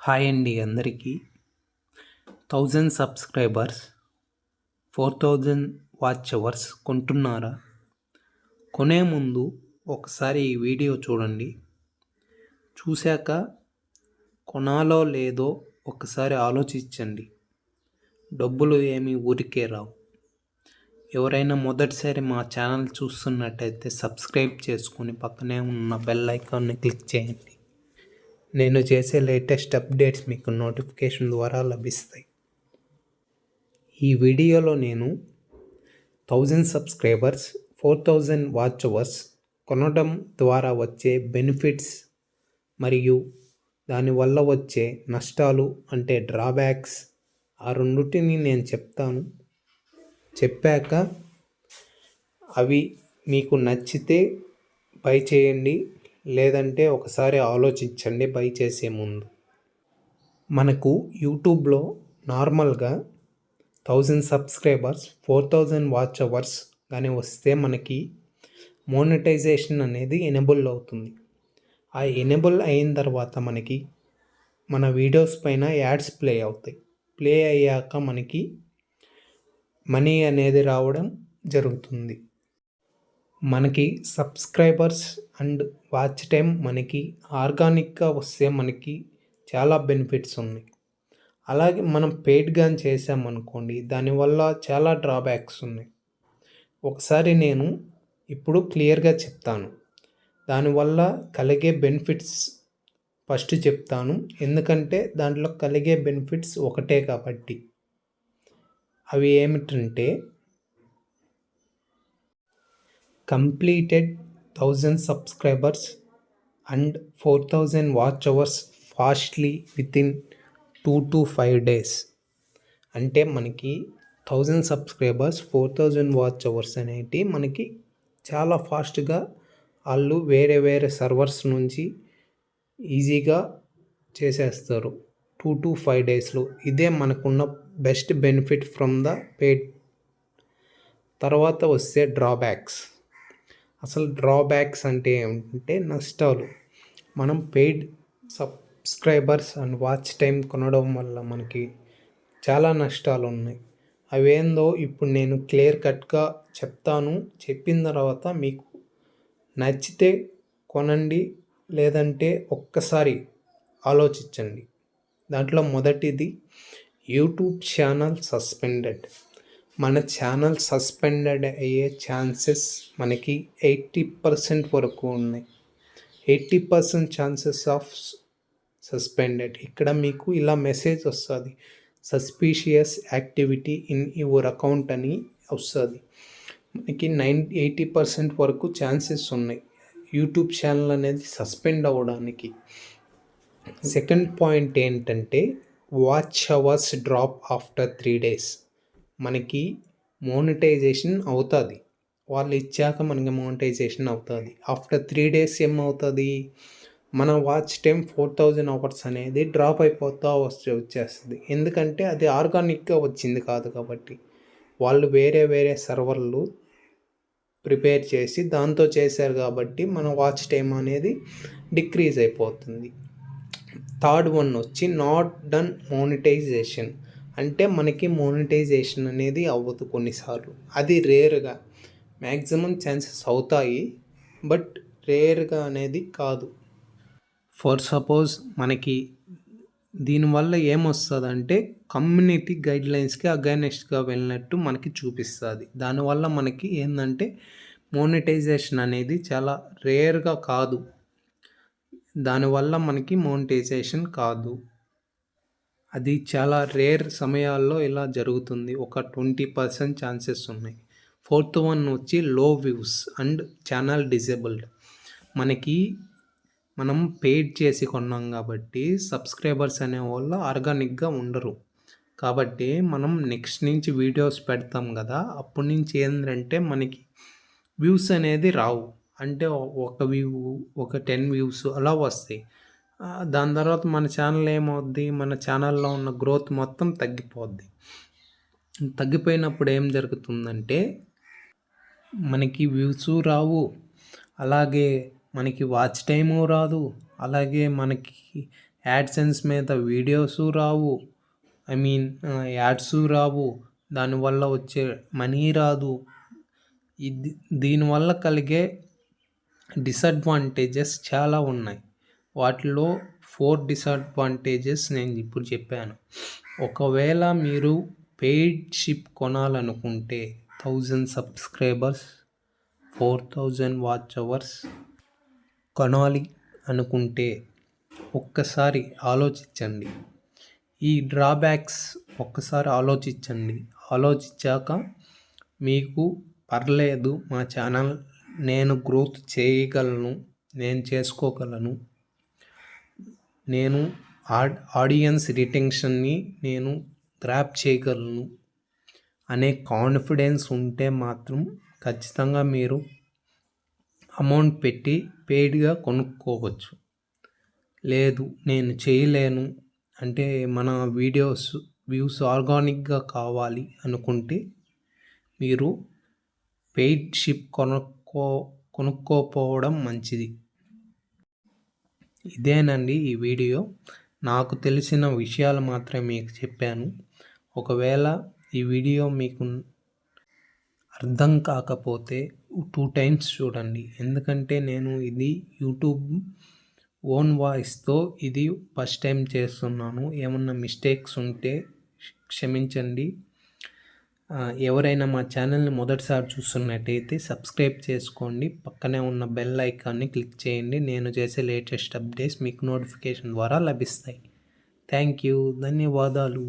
Hi అండి అందరికీ. 1000 subscribers, 4000 watch hours కొంటున్నారా? కొనే ముందు ఒకసారి ఈ వీడియో చూడండి. చూశాక కొనాలో లేదో ఒకసారి ఆలోచించండి. డబ్బులు ఏమీ ఊరికే రావు. ఎవరైనా మొదటిసారి మా ఛానల్ చూస్తున్నట్టయితే సబ్స్క్రైబ్ చేసుకొని పక్కనే ఉన్న బెల్ ఐకాన్ని క్లిక్ చేయండి. నేను చేసే లేటెస్ట్ అప్డేట్స్ మీకు నోటిఫికేషన్ ద్వారా లభిస్తాయి. ఈ వీడియోలో నేను 1000 సబ్స్క్రైబర్స్, 4000 వాచ్ అవర్స్ కొనడం ద్వారా వచ్చే బెనిఫిట్స్ మరియు దానివల్ల వచ్చే నష్టాలు అంటే డ్రాబ్యాక్స్ ఆ రెండింటిని నేను చెప్తాను. చెప్పాక అవి మీకు నచ్చితే బై చేయండి, లేదంటే ఒకసారి ఆలోచించండి బై చేసే ముందు. మనకు యూట్యూబ్లో నార్మల్గా 1000 సబ్స్క్రైబర్స్, 4000 వాచ్ అవర్స్ కానీ వస్తే మనకి మోనిటైజేషన్ అనేది ఎనేబుల్ అవుతుంది. ఆ ఎనేబుల్ అయిన తర్వాత మనకి మన వీడియోస్ పైన యాడ్స్ ప్లే అవుతాయి. ప్లే అయ్యాక మనకి మనీ అనేది రావడం జరుగుతుంది. మనకి సబ్స్క్రైబర్స్ అండ్ వాచ్ టైం మనకి ఆర్గానిక్గా వస్తే మనకి చాలా బెనిఫిట్స్ ఉన్నాయి. అలాగే మనం పెయిడ్గా చేసామనుకోండి, దానివల్ల చాలా డ్రాబ్యాక్స్ ఉన్నాయి. ఒకసారి నేను ఇప్పుడు క్లియర్గా చెప్తాను. దానివల్ల కలిగే బెనిఫిట్స్ ఫస్ట్ చెప్తాను, ఎందుకంటే దాంట్లో కలిగే బెనిఫిట్స్ ఒకటే కాబట్టి. అవి ఏమిటంటే, completed 1000 subscribers and 4000 watch hours fastly within 2 to 5 days. అంటే మనకి 1000 సబ్స్క్రైబర్స్, 4000 వాచ్ అవర్స్ అనేవి మనకి చాలా ఫాస్ట్గా వాళ్ళు వేరే సర్వర్స్ నుంచి ఈజీగా చేసేస్తారు 2 to 5 daysలో. ఇదే మనకున్న best benefit from the paid. తర్వాత వస్తే డ్రాబ్యాక్స్. అసలు డ్రాబ్యాక్స్ అంటే ఏమిటంటే నష్టాలు. మనం paid subscribers and watch time కొనడం వల్ల మనకి చాలా నష్టాలు ఉన్నాయి. అవేందో ఇప్పుడు నేను క్లియర్ కట్గా చెప్తాను. చెప్పిన తర్వాత మీకు నచ్చితే కొనండి, లేదంటే ఒక్కసారి ఆలోచించండి. దాంట్లో మొదటిది యూట్యూబ్ ఛానల్ సస్పెండెడ్. మన ఛానల్ సస్పెండెడ్ అయ్యే ఛాన్సెస్ మనకి 80% వరకు ఉన్నాయి. 80% ఛాన్సెస్ ఆఫ్ సస్పెండెడ్. ఇక్కడ మీకు ఇలా మెసేజ్ వస్తుంది, suspicious activity in your account అని వస్తుంది. మనకి 80% వరకు ఛాన్సెస్ ఉన్నాయి యూట్యూబ్ ఛానల్ అనేది సస్పెండ్ అవ్వడానికి. సెకండ్ పాయింట్ ఏంటంటే, watch hours drop after 3 days. మనకి మోనిటైజేషన్ అవుతుంది, వాళ్ళు ఇచ్చాక మనకి మోనిటైజేషన్ అవుతుంది. ఆఫ్టర్ 3 days ఏమవుతుంది, మన వాచ్ టైం 4000 అవర్స్ అనేది డ్రాప్ అయిపోతూ వచ్చేస్తుంది. ఎందుకంటే అది ఆర్గానిక్గా వచ్చింది కాదు కాబట్టి. వాళ్ళు వేరే సర్వర్లు ప్రిపేర్ చేసి దాంతో చేశారు కాబట్టి మన వాచ్ టైం అనేది డిక్రీజ్ అయిపోతుంది. థర్డ్ వన్ వచ్చి నాట్ డన్ మోనిటైజేషన్. అంటే మనకి మోనిటైజేషన్ అనేది అవ్వదు కొన్నిసార్లు. అది రేర్గా, మ్యాక్సిమం ఛాన్సెస్ అవుతాయి, బట్ రేర్గా అనేది కాదు. ఫర్ సపోజ్ మనకి దీనివల్ల ఏమొస్తుందంటే కమ్యూనిటీ గైడ్లైన్స్కి అగైనెస్ట్గా వెళ్ళినట్టు మనకి చూపిస్తుంది. దానివల్ల మనకి ఏంటంటే మోనిటైజేషన్ అనేది చాలా రేర్గా కాదు. దానివల్ల మనకి మోనిటైజేషన్ కాదు. అది చాలా రేర్ సమయాల్లో ఇలా జరుగుతుంది. ఒక 20% ఛాన్సెస్ ఉన్నాయి. ఫోర్త్ వన్ వచ్చి లో వ్యూస్ అండ్ ఛానల్ డిజేబుల్డ్. మనం పెయిడ్ చేసి కొన్నాం కాబట్టి సబ్స్క్రైబర్స్ అనే వాళ్ళు ఆర్గానిక్గా ఉండరు. కాబట్టి మనం నెక్స్ట్ నుంచి వీడియోస్ పెడతాం కదా, అప్పటి నుంచి ఏంటంటే మనకి వ్యూస్ అనేది రావు. అంటే ఒక వ్యూ, ఒక 10 వ్యూస్ అలా వస్తాయి. దాని తర్వాత మన ఛానల్ ఏమవుద్ది, మన ఛానల్లో ఉన్న గ్రోత్ మొత్తం తగ్గిపోద్ది. తగ్గిపోయినప్పుడు ఏం జరుగుతుందంటే మనకి వ్యూస్ రావు, అలాగే మనకి వాచ్ టైము రాదు, అలాగే మనకి యాడ్సెన్స్ మీద వీడియోసు రావు, యాడ్స్ రావు, దానివల్ల వచ్చే మనీ రాదు. ఇది దీనివల్ల కలిగే డిసడ్వాంటేజెస్ చాలా ఉన్నాయి. వాటిలో 4 డిసడ్వాంటేజెస్ నేను ఇప్పుడు చెప్పాను. ఒకవేళ మీరు పెయిడ్షిప్ కొనాలనుకుంటే 1000 సబ్స్క్రైబర్స్, 4000 వాచ్ అవర్స్ కొనాలి అనుకుంటే ఒక్కసారి ఆలోచించండి. ఈ డ్రాబ్యాక్స్ ఒక్కసారి ఆలోచించాక మీకు పర్లేదు, మా ఛానల్ నేను గ్రోత్ చేయగలను, నేను చేసుకోగలను, నేను ఆడియన్స్ రిటెన్షన్ని నేను గ్రాప్ చేయగలను అనే కాన్ఫిడెన్స్ ఉంటే మాత్రం ఖచ్చితంగా మీరు అమౌంట్ పెట్టి పెయిడ్గా కొనుక్కోవచ్చు. లేదు నేను చేయలేను అంటే మన వ్యూస్ ఆర్గానిక్గా కావాలి అనుకుంటే మీరు పెయిడ్షిప్ కొనుక్కోపోవడం మంచిది. ఇదేనండి ఈ వీడియో. నాకు తెలిసిన విషయాలు మాత్రమే మీకు చెప్పాను. ఒకవేళ ఈ వీడియో మీకు అర్థం కాకపోతే 2 టైమ్స్ చూడండి. ఎందుకంటే నేను ఇది యూట్యూబ్ ఓన్ వాయిస్తో ఇది ఫస్ట్ టైం చేస్తున్నాను. ఏమన్నా మిస్టేక్స్ ఉంటే క్షమించండి. ఎవరైనా మా ఛానల్ని మొదటిసారి చూస్తున్నట్టయితే సబ్స్క్రైబ్ చేసుకోండి. పక్కనే ఉన్న బెల్ ఐకాన్ని క్లిక్ చేయండి. నేను చేసే లేటెస్ట్ అప్డేట్స్ మీకు నోటిఫికేషన్ ద్వారా లభిస్తాయి. Thank you. ధన్యవాదాలు.